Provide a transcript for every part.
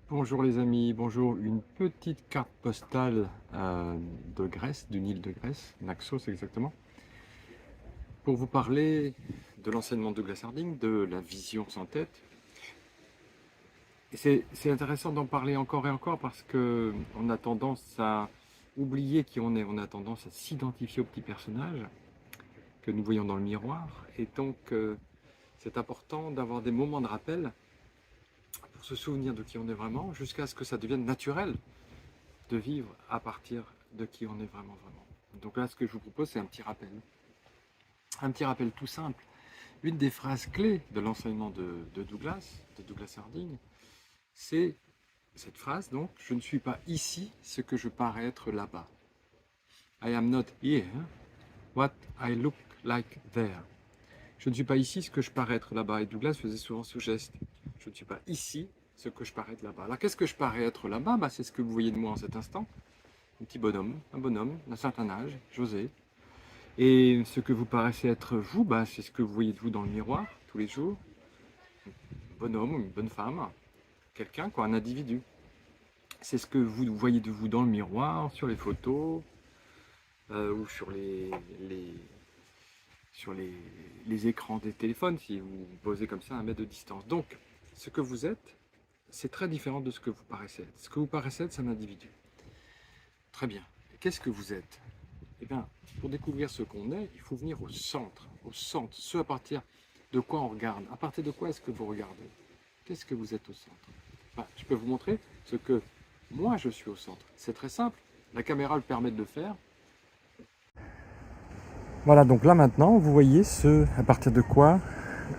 Bonjour les amis, bonjour. Une petite carte postale de Grèce, d'une île de Grèce, Naxos exactement, pour vous parler de l'enseignement de Douglas Harding, de la vision sans tête. Et c'est intéressant d'en parler encore et encore parce que on a tendance à oublier qui on est, on a tendance à s'identifier au petit personnage que nous voyons dans le miroir. Et donc c'est important d'avoir des moments de rappel pour se souvenir de qui on est vraiment, jusqu'à ce que ça devienne naturel de vivre à partir de qui on est vraiment. Donc là, ce que je vous propose, c'est un petit rappel. Un petit rappel tout simple. Une des phrases clés de l'enseignement de Douglas Harding, c'est cette phrase, donc, je ne suis pas ici ce que je parais être là-bas. I am not here what I look like there. Je ne suis pas ici ce que je parais être là-bas. Et Douglas faisait souvent ce geste. Je ne suis pas ici ce que je parais être là-bas. Alors qu'est-ce que je parais être là-bas? C'est ce que vous voyez de moi en cet instant. Un petit bonhomme, un bonhomme d'un certain âge, José. Et ce que vous paraissez être vous, c'est ce que vous voyez de vous dans le miroir tous les jours. Un bonhomme ou une bonne femme, quelqu'un, quoi, un individu. C'est ce que vous voyez de vous dans le miroir, sur les photos, ou sur les écrans des téléphones, si vous vous posez comme ça à 1 mètre de distance. Donc, ce que vous êtes, c'est très différent de ce que vous paraissez être. Ce que vous paraissez être, c'est un individu. Très bien. Qu'est-ce que vous êtes? Eh bien, pour découvrir ce qu'on est, il faut venir au centre, ce à partir de quoi on regarde. À partir de quoi est-ce que vous regardez? Qu'est-ce que vous êtes au centre? Je peux vous montrer ce que moi je suis au centre. C'est très simple, la caméra le permet de le faire. Voilà, donc là maintenant, vous voyez ce à partir de quoi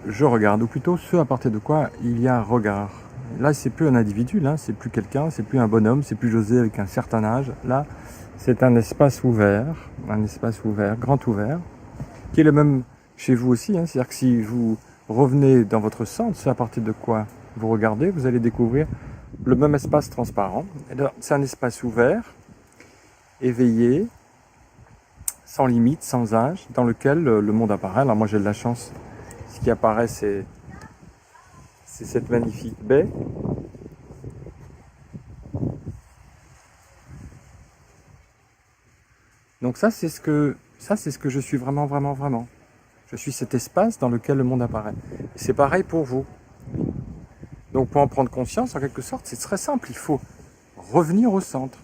je regarde, ou plutôt ce à partir de quoi il y a un regard. Là, c'est plus un individu, là, c'est plus quelqu'un, c'est plus un bonhomme, c'est plus José avec un certain âge. Là, c'est un espace ouvert, grand ouvert, qui est le même chez vous aussi. C'est-à-dire que si vous revenez dans votre centre, ce à partir de quoi vous regardez, vous allez découvrir le même espace transparent. C'est un espace ouvert, éveillé, sans limite, sans âge, dans lequel le monde apparaît. Alors moi j'ai de la chance, ce qui apparaît c'est cette magnifique baie. Donc ça c'est ce que je suis vraiment. Je suis cet espace dans lequel le monde apparaît. C'est pareil pour vous. Donc pour en prendre conscience, en quelque sorte, c'est très simple. Il faut revenir au centre.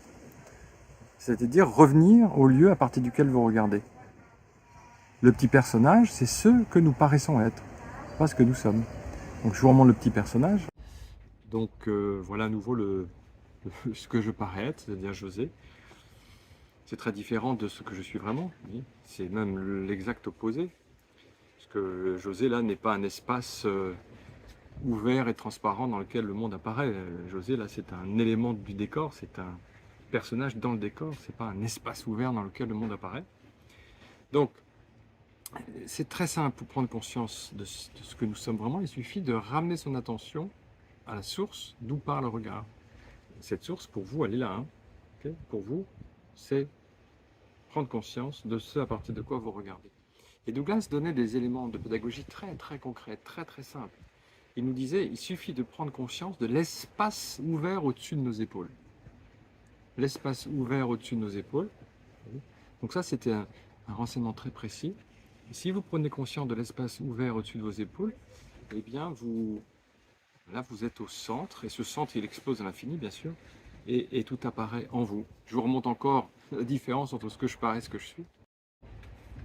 C'est-à-dire revenir au lieu à partir duquel vous regardez. Le petit personnage, c'est ce que nous paraissons être, pas ce que nous sommes. Donc je vous remonte le petit personnage. Donc voilà à nouveau ce que je parais être, c'est-à-dire José. C'est très différent de ce que je suis vraiment. Oui. C'est même l'exact opposé. Parce que José, là, n'est pas un espace ouvert et transparent dans lequel le monde apparaît. José, là, c'est un élément du décor, c'est un personnage dans le décor, c'est pas un espace ouvert dans lequel le monde apparaît. Donc, c'est très simple pour prendre conscience de ce que nous sommes vraiment. Il suffit de ramener son attention à la source d'où part le regard. Cette source, pour vous, elle est là. Okay, pour vous, c'est prendre conscience de ce à partir de quoi vous regardez. Et Douglas donnait des éléments de pédagogie très concrets, très simples. Il nous disait, il suffit de prendre conscience de l'espace ouvert au-dessus de nos épaules. L'espace ouvert au-dessus de nos épaules. Donc ça, c'était un renseignement très précis. Et si vous prenez conscience de l'espace ouvert au-dessus de vos épaules, eh bien, là, vous êtes au centre, et ce centre, il explose à l'infini, bien sûr, et tout apparaît en vous. Je vous remonte encore la différence entre ce que je parais et ce que je suis.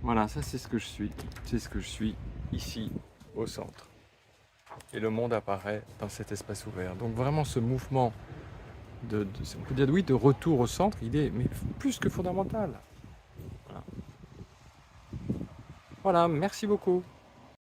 Voilà, ça c'est ce que je suis. C'est ce que je suis ici, au centre. Et le monde apparaît dans cet espace ouvert. Donc vraiment ce mouvement on peut dire oui, de retour au centre, il est mais plus que fondamental. Voilà, merci beaucoup.